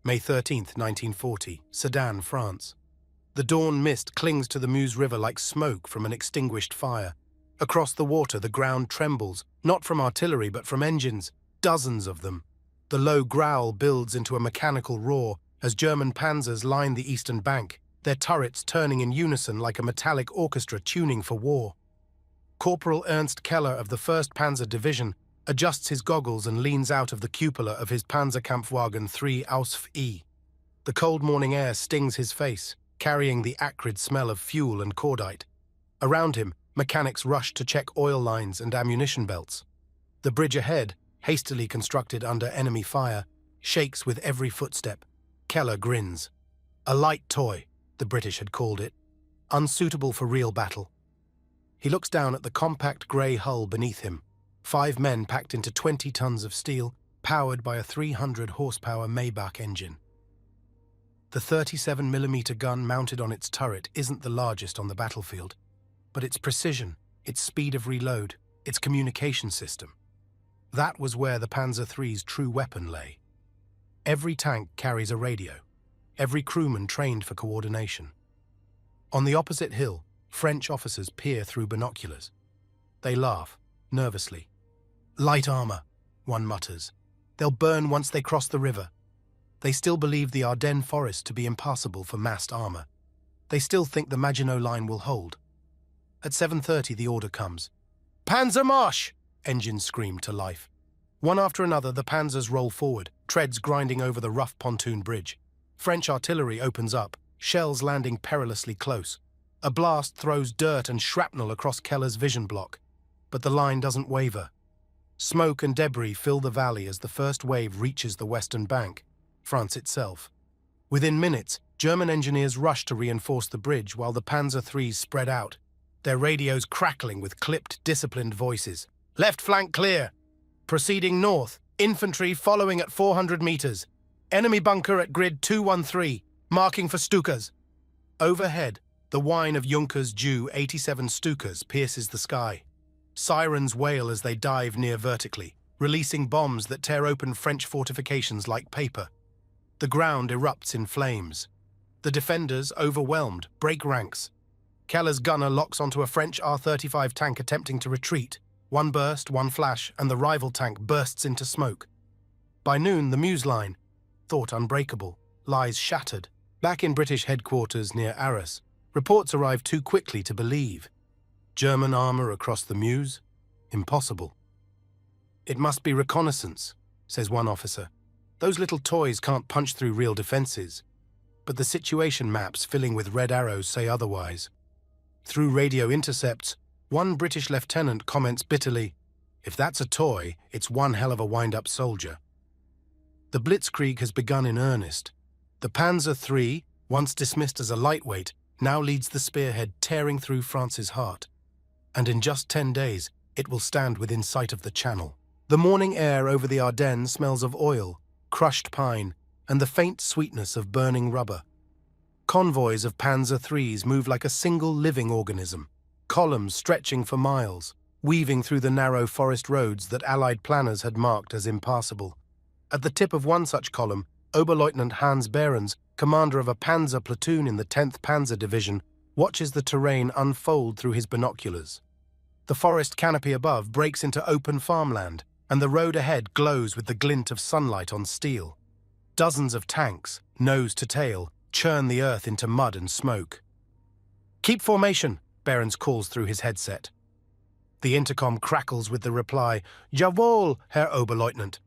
May 13th, 1940, Sedan, France. The dawn mist clings to the Meuse River like smoke from an extinguished fire. Across the water, the ground trembles, not from artillery but from engines, dozens of them. The low growl builds into a mechanical roar as German panzers line the eastern bank, their turrets turning in unison like a metallic orchestra tuning for war. Corporal Ernst Keller of the 1st Panzer Division adjusts his goggles and leans out of the cupola of his Panzerkampfwagen III Ausf E. The cold morning air stings his face, carrying the acrid smell of fuel and cordite. Around him, mechanics rush to check oil lines and ammunition belts. The bridge ahead, hastily constructed under enemy fire, shakes with every footstep. Keller grins. A light toy, the British had called it, unsuitable for real battle. He looks down at the compact grey hull beneath him. 5 men packed into 20 tons of steel, powered by a 300-horsepower Maybach engine. The 37mm gun mounted on its turret isn't the largest on the battlefield, but its precision, its speed of reload, its communication system. That was where the Panzer III's true weapon lay. Every tank carries a radio, every crewman trained for coordination. On the opposite hill, French officers peer through binoculars. They laugh, nervously. "Light armor," one mutters. "They'll burn once they cross the river." They still believe the Ardennes forest to be impassable for massed armor. They still think the Maginot Line will hold. At 7:30 the order comes. "Panzermarsch!" engines scream to life. One after another the panzers roll forward, treads grinding over the rough pontoon bridge. French artillery opens up, shells landing perilously close. A blast throws dirt and shrapnel across Keller's vision block. But the line doesn't waver. Smoke and debris fill the valley as the first wave reaches the western bank, France itself. Within minutes, German engineers rush to reinforce the bridge while the Panzer III's spread out, their radios crackling with clipped, disciplined voices. "Left flank clear. Proceeding north, infantry following at 400 meters. Enemy bunker at grid 213, marking for Stukas." Overhead, the whine of Junkers Ju 87 Stukas pierces the sky. Sirens wail as they dive near vertically, releasing bombs that tear open French fortifications like paper. The ground erupts in flames. The defenders, overwhelmed, break ranks. Keller's gunner locks onto a French R-35 tank attempting to retreat. One burst, one flash, and the rival tank bursts into smoke. By noon, the Meuse line, thought unbreakable, lies shattered. Back in British headquarters near Arras, reports arrive too quickly to believe. German armor across the Meuse? Impossible. "It must be reconnaissance," says one officer. "Those little toys can't punch through real defenses." But the situation maps filling with red arrows say otherwise. Through radio intercepts, one British lieutenant comments bitterly, "If that's a toy, it's one hell of a wind-up soldier." The Blitzkrieg has begun in earnest. The Panzer III, once dismissed as a lightweight, now leads the spearhead tearing through France's heart. And in just 10 days, it will stand within sight of the Channel. The morning air over the Ardennes smells of oil, crushed pine, and the faint sweetness of burning rubber. Convoys of Panzer IIIs move like a single living organism, columns stretching for miles, weaving through the narrow forest roads that Allied planners had marked as impassable. At the tip of one such column, Oberleutnant Hans Behrens, commander of a panzer platoon in the 10th Panzer Division, watches the terrain unfold through his binoculars. The forest canopy above breaks into open farmland, and the road ahead glows with the glint of sunlight on steel. Dozens of tanks, nose to tail, churn the earth into mud and smoke. "Keep formation," Behrens calls through his headset. The intercom crackles with the reply, "Jawohl, Herr Oberleutnant."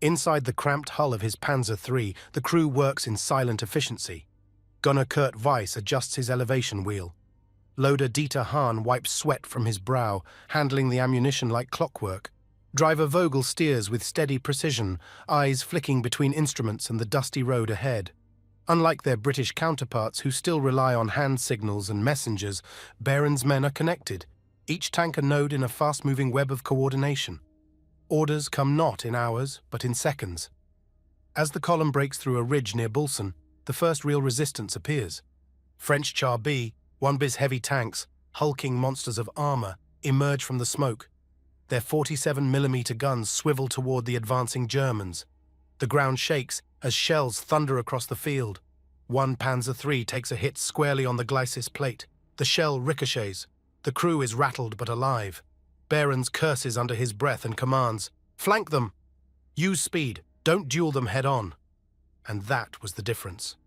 Inside the cramped hull of his Panzer III, the crew works in silent efficiency. Gunner Kurt Weiss adjusts his elevation wheel. Loader Dieter Hahn wipes sweat from his brow, handling the ammunition like clockwork. Driver Vogel steers with steady precision, eyes flicking between instruments and the dusty road ahead. Unlike their British counterparts who still rely on hand signals and messengers, Behrens' men are connected, each tank a node in a fast-moving web of coordination. Orders come not in hours, but in seconds. As the column breaks through a ridge near Bulson, the first real resistance appears. French Char B, 1bis heavy tanks, hulking monsters of armor, emerge from the smoke. Their 47mm guns swivel toward the advancing Germans. The ground shakes, As shells thunder across the field, one Panzer III takes a hit squarely on the Gleisis plate. The shell ricochets. The crew is rattled but alive. Behrens curses under his breath and commands, "Flank them! Use speed, don't duel them head-on." And that was the difference.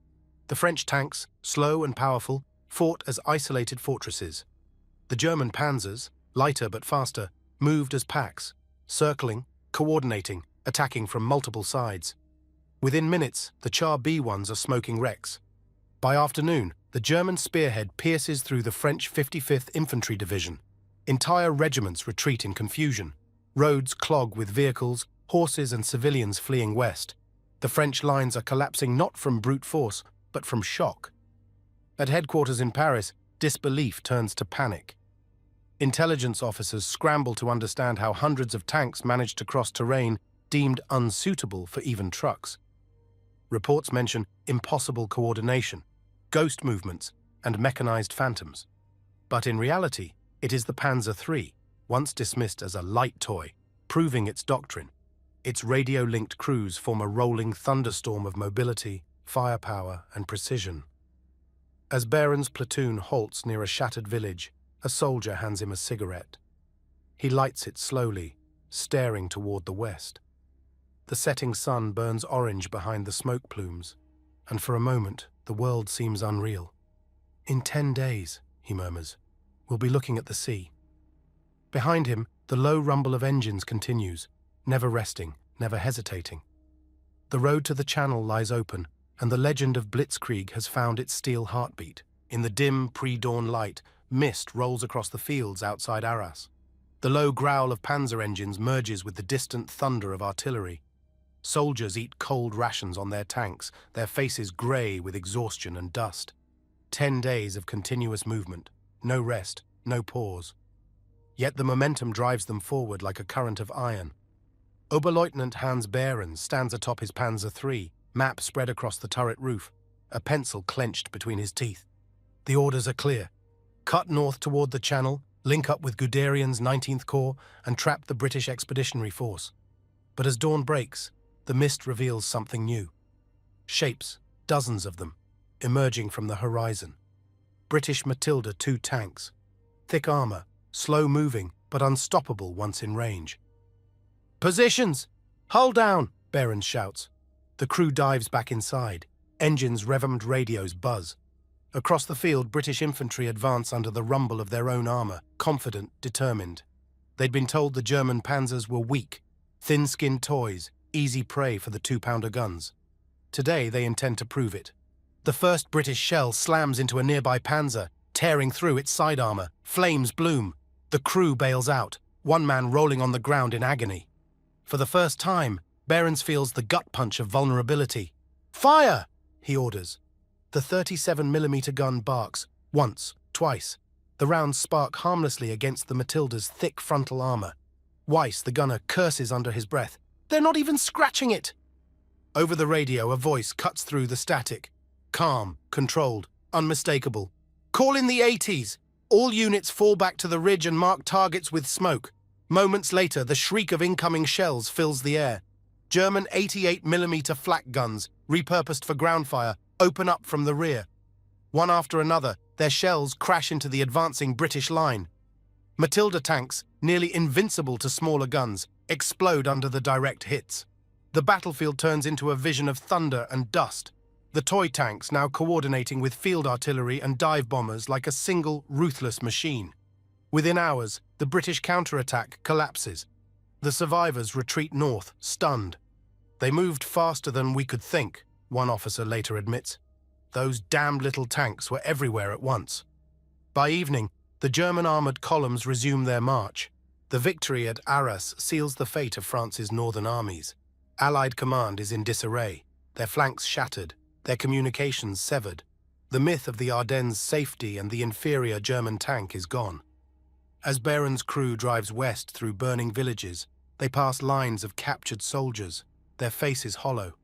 The French tanks, slow and powerful, fought as isolated fortresses. The German panzers, lighter but faster, moved as packs, circling, coordinating, attacking from multiple sides. Within minutes, the Char B-1s are smoking wrecks. By afternoon, the German spearhead pierces through the French 55th Infantry Division. Entire regiments retreat in confusion. Roads clog with vehicles, horses and civilians fleeing west. The French lines are collapsing not from brute force, but from shock. At headquarters in Paris, disbelief turns to panic. Intelligence officers scramble to understand how hundreds of tanks managed to cross terrain deemed unsuitable for even trucks. Reports mention impossible coordination, ghost movements, and mechanized phantoms. But in reality, it is the Panzer III, once dismissed as a light toy, proving its doctrine. Its radio-linked crews form a rolling thunderstorm of mobility, firepower, and precision. As Behrens' platoon halts near a shattered village, a soldier hands him a cigarette. He lights it slowly, staring toward the west. The setting sun burns orange behind the smoke plumes, and for a moment the world seems unreal. "In 10 days," he murmurs, "we'll be looking at the sea." Behind him, the low rumble of engines continues, never resting, never hesitating. The road to the Channel lies open, and the legend of Blitzkrieg has found its steel heartbeat. In the dim, pre-dawn light, mist rolls across the fields outside Arras. The low growl of panzer engines merges with the distant thunder of artillery. Soldiers eat cold rations on their tanks, their faces grey with exhaustion and dust. 10 days of continuous movement, no rest, no pause. Yet the momentum drives them forward like a current of iron. Oberleutnant Hans Behrens stands atop his Panzer III, map spread across the turret roof, a pencil clenched between his teeth. The orders are clear. Cut north toward the Channel, link up with Guderian's 19th Corps, and trap the British Expeditionary Force. But as dawn breaks, the mist reveals something new. Shapes, dozens of them, emerging from the horizon. British Matilda II tanks. Thick armor, slow-moving, but unstoppable once in range. "Positions! Hull down!" Behrens shouts. The crew dives back inside. Engines' revved radios buzz. Across the field, British infantry advance under the rumble of their own armor, confident, determined. They'd been told the German panzers were weak, thin-skinned toys, easy prey for the 2-pounder guns. Today, they intend to prove it. The first British shell slams into a nearby panzer, tearing through its side armor. Flames bloom. The crew bails out, one man rolling on the ground in agony. For the first time, Behrens feels the gut punch of vulnerability. "Fire!" he orders. The 37mm gun barks, once, twice. The rounds spark harmlessly against the Matilda's thick frontal armor. Weiss, the gunner, curses under his breath. "They're not even scratching it!" Over the radio, a voice cuts through the static. Calm, controlled, unmistakable. "Call in the 80s! All units fall back to the ridge and mark targets with smoke." Moments later, the shriek of incoming shells fills the air. German 88mm flak guns, repurposed for ground fire, open up from the rear. One after another, their shells crash into the advancing British line. Matilda tanks, nearly invincible to smaller guns, explode under the direct hits. The battlefield turns into a vision of thunder and dust. The toy tanks now coordinating with field artillery and dive bombers like a single, ruthless machine. Within hours, the British counterattack collapses. The survivors retreat north, stunned. "They moved faster than we could think," one officer later admits. "Those damned little tanks were everywhere at once." By evening, the German armored columns resume their march. The victory at Arras seals the fate of France's northern armies. Allied command is in disarray, their flanks shattered, their communications severed. The myth of the Ardennes' safety and the inferior German tank is gone. As Behrens' crew drives west through burning villages, they pass lines of captured soldiers, their faces hollow.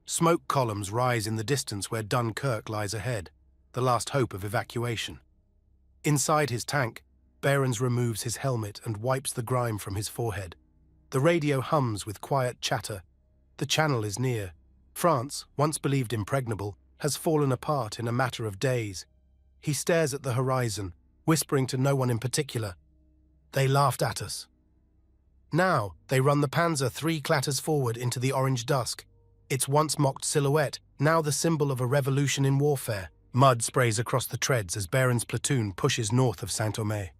Smoke columns rise in the distance where Dunkirk lies ahead, the last hope of evacuation. Inside his tank, Behrens removes his helmet and wipes the grime from his forehead. The radio hums with quiet chatter. The Channel is near. France, once believed impregnable, has fallen apart in a matter of days. He stares at the horizon, whispering to no one in particular. They laughed at us. Now they run the Panzer III clatters forward into the orange dusk. Its once mocked silhouette, now the symbol of a revolution in warfare. Mud sprays across the treads as Beron's platoon pushes north of Saint-Omer.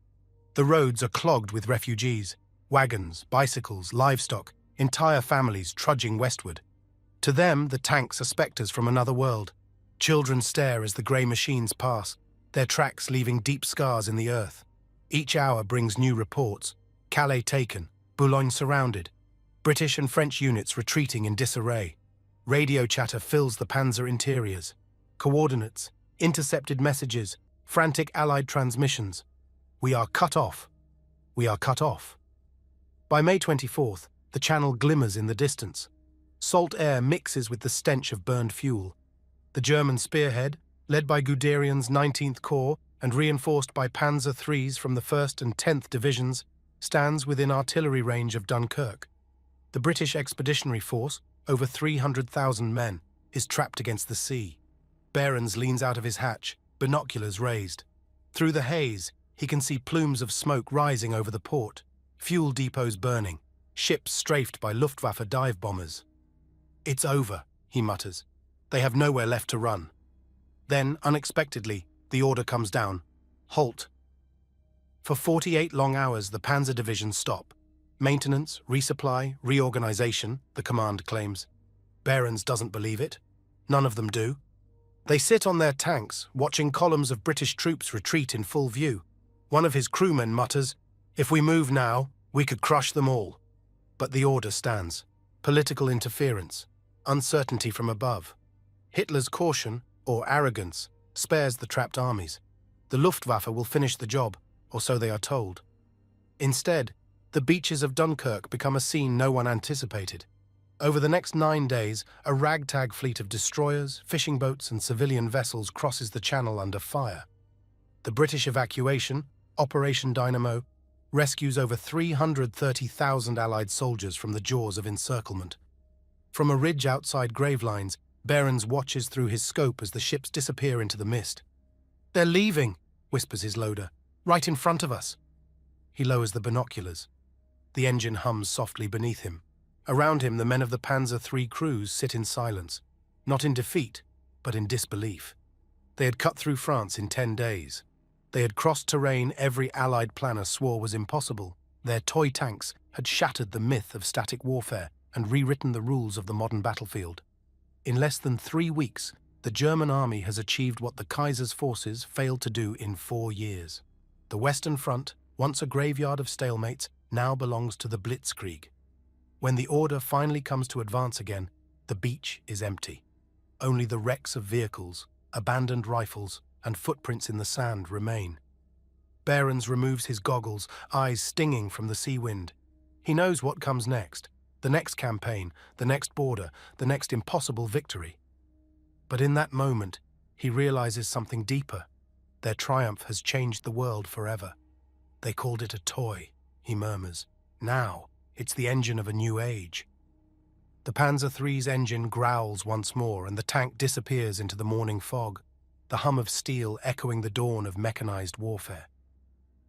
The roads are clogged with refugees, wagons, bicycles, livestock, entire families trudging westward. To them, the tanks are spectres from another world. Children stare as the grey machines pass, their tracks leaving deep scars in the earth. Each hour brings new reports. Calais taken, Boulogne surrounded, British and French units retreating in disarray. Radio chatter fills the panzer interiors. Coordinates, intercepted messages, frantic Allied transmissions. We are cut off. We are cut off. By May 24th, the Channel glimmers in the distance. Salt air mixes with the stench of burned fuel. The German spearhead, led by Guderian's 19th Corps and reinforced by Panzer III's from the 1st and 10th Divisions, stands within artillery range of Dunkirk. The British Expeditionary Force, over 300,000 men, is trapped against the sea. Behrens leans out of his hatch, binoculars raised. Through the haze, he can see plumes of smoke rising over the port, fuel depots burning, ships strafed by Luftwaffe dive bombers. It's over, he mutters. They have nowhere left to run. Then, unexpectedly, the order comes down. Halt. For 48 long hours, the panzer divisions stop. Maintenance, resupply, reorganization, the command claims. Behrens doesn't believe it. None of them do. They sit on their tanks, watching columns of British troops retreat in full view. One of his crewmen mutters, "If we move now, we could crush them all." But the order stands. Political interference, uncertainty from above. Hitler's caution, or arrogance, spares the trapped armies. The Luftwaffe will finish the job, or so they are told. Instead, the beaches of Dunkirk become a scene no one anticipated. Over the next 9 days, a ragtag fleet of destroyers, fishing boats and civilian vessels crosses the Channel under fire. The British evacuation, Operation Dynamo, rescues over 330,000 Allied soldiers from the jaws of encirclement. From a ridge outside Gravelines, Behrens watches through his scope as the ships disappear into the mist. "They're leaving," whispers his loader, "right in front of us." He lowers the binoculars. The engine hums softly beneath him. Around him, the men of the Panzer III crews sit in silence, not in defeat, but in disbelief. They had cut through France in 10 days. They had crossed terrain every Allied planner swore was impossible. Their toy tanks had shattered the myth of static warfare and rewritten the rules of the modern battlefield. In less than 3 weeks, the German army has achieved what the Kaiser's forces failed to do in 4 years. The Western Front, once a graveyard of stalemates, now belongs to the Blitzkrieg. When the order finally comes to advance again, the beach is empty. Only the wrecks of vehicles, abandoned rifles, and footprints in the sand remain. Behrens removes his goggles, eyes stinging from the sea wind. He knows what comes next. The next campaign, the next border, the next impossible victory. But in that moment, he realizes something deeper. Their triumph has changed the world forever. "They called it a toy," he murmurs. "Now, it's the engine of a new age." The Panzer III's engine growls once more, and the tank disappears into the morning fog, the hum of steel echoing the dawn of mechanized warfare.